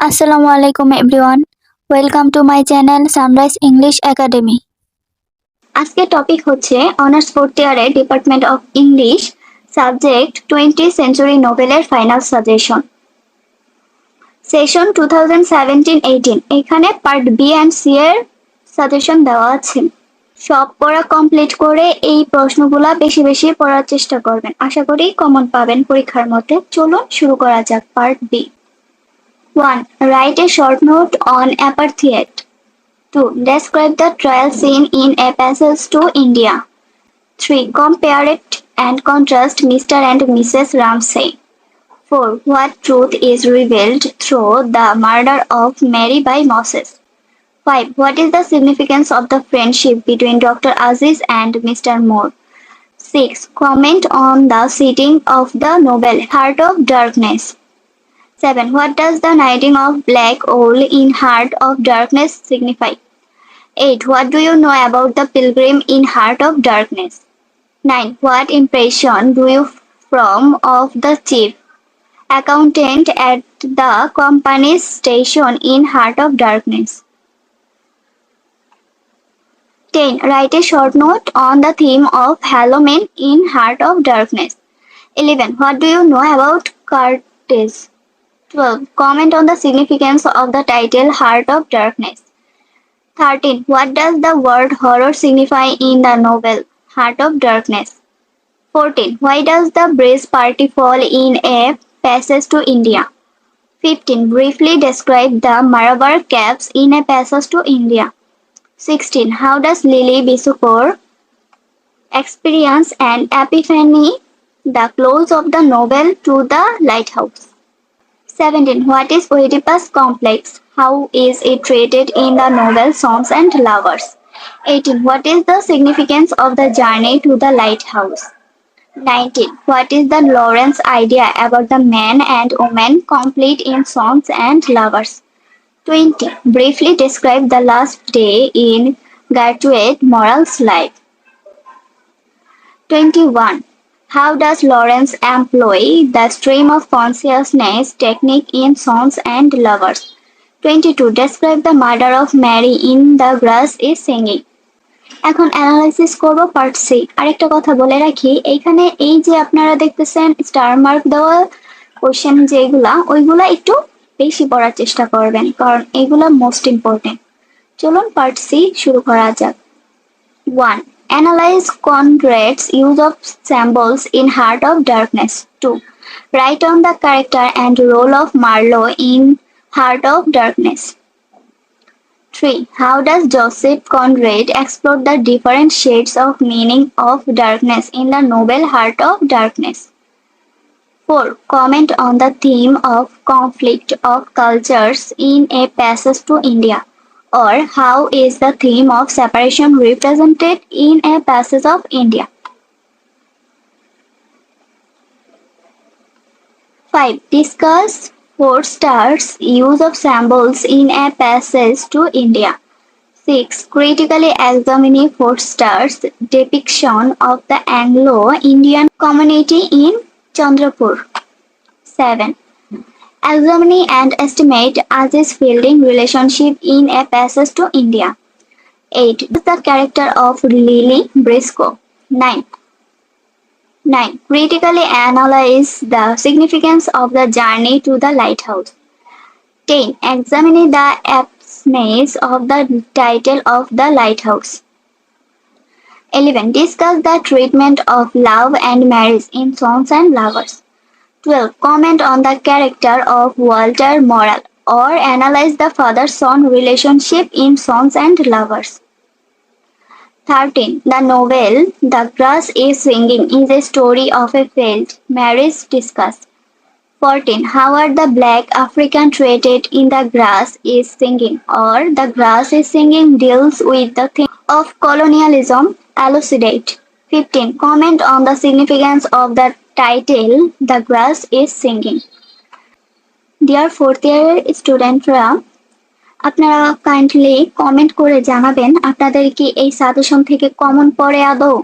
Assalamu alaikum everyone. Welcome to my channel Sunrise English Academy. আজকে topic হচ্ছে honours fourth ইয়ারে department of English subject 20th century নোবেলের final suggestion session 2017-18 এখানে part B and C এর সাজেশন দেওয়া আছে। সব পড়া কমপ্লিট করে এই প্রশ্নগুলা বেশি বেশি পড়ার চেষ্টা করবেন, আশা করি কমন পাবেন পরীক্ষার মধ্যে। চলুন শুরু করা যাক। Part B. 1. Write a short note on apartheid. 2. Describe the trial scene in a passage to India. 3. Compare it and contrast Mr. and Mrs. Ramsay. 4. What truth is revealed through the murder of Mary by Moses? 5. What is the significance of the friendship between Dr. Aziz and Mr. Moore? 6. Comment on the setting of the novel Heart of Darkness. 7. What does the knighting of black owl in Heart of Darkness signify? 8. What do you know about the pilgrim in Heart of Darkness? 9. What impression do you form of the chief accountant at the company's station in Heart of Darkness? 10. Write a short note on the theme of Halloween in Heart of Darkness. 11. What do you know about Curtis? 12. Comment on the significance of the title Heart of Darkness. 13. What does the word horror signify in the novel Heart of Darkness? 14. Why does the bridge party fall in a passage to India? 15. Briefly describe the Marabar caves in a passage to India. 16. How does Lily Bisupur experience an epiphany the close of the novel to the lighthouse? 17. What is Oedipus complex? How is it treated in the novel Songs and Lovers? 18. What is the significance of the journey to the lighthouse? 19. What is the Lawrence idea about the man and woman complete in Songs and Lovers? 20. Briefly describe the last day in Gertrude Moral's life. 21. How does Lawrence employ the stream of consciousness technique in Songs and Lovers? 22. Describe the murder of Mary in The Grass is Singing. এখন analysis করব part C. আরেকটা কথা বলে রাখি, এইখানে এই যে আপনারা দেখতেছেন স্টার মার্ক দেওয়া কোশ্চেন যেগুলা, ওইগুলা একটু বেশি পড়ার চেষ্টা করবেন, কারণ এগুলা মোস্ট ইম্পর্টেন্ট। চলুন পার্ট সি শুরু করা যাক। 1. Analyze Conrad's use of symbols in Heart of Darkness. 2. Write on the character and role of Marlowe in Heart of Darkness. 3. How does Joseph Conrad explore the different shades of meaning of darkness in the novel Heart of Darkness? 4. Comment on the theme of conflict of cultures in a passage to India. Or how is the theme of separation represented in a passage of India? 5. Discuss Forster's use of symbols in a passage to India. 6. Critically examine Forster's depiction of the Anglo-Indian community in Chandrapur. 7. Examine and estimate Aziz Fielding relationship in a passage to India. 8. The character of Lily Briscoe. 9. Critically analyze the significance of the journey to the lighthouse. 10. Examine the aptness of the title of the lighthouse. 11. Discuss the treatment of love and marriage in Songs and Lovers. 12. Comment on the character of Walter Moral or analyze the father-son relationship in Songs and Lovers. 13. The novel The Grass is Singing is a story of a failed marriage discussed. 14. How are the black African treated in The Grass is Singing or The Grass is Singing deals with the theme of colonialism, elucidate. 15. Comment on the significance of the title The Grass is Singing. Dear fourth year স্টুডেন্টরা, আপনারা kindly comment করে জানাবেন আপনাদের কি এই suggestion থেকে common পড়ে আদৌ।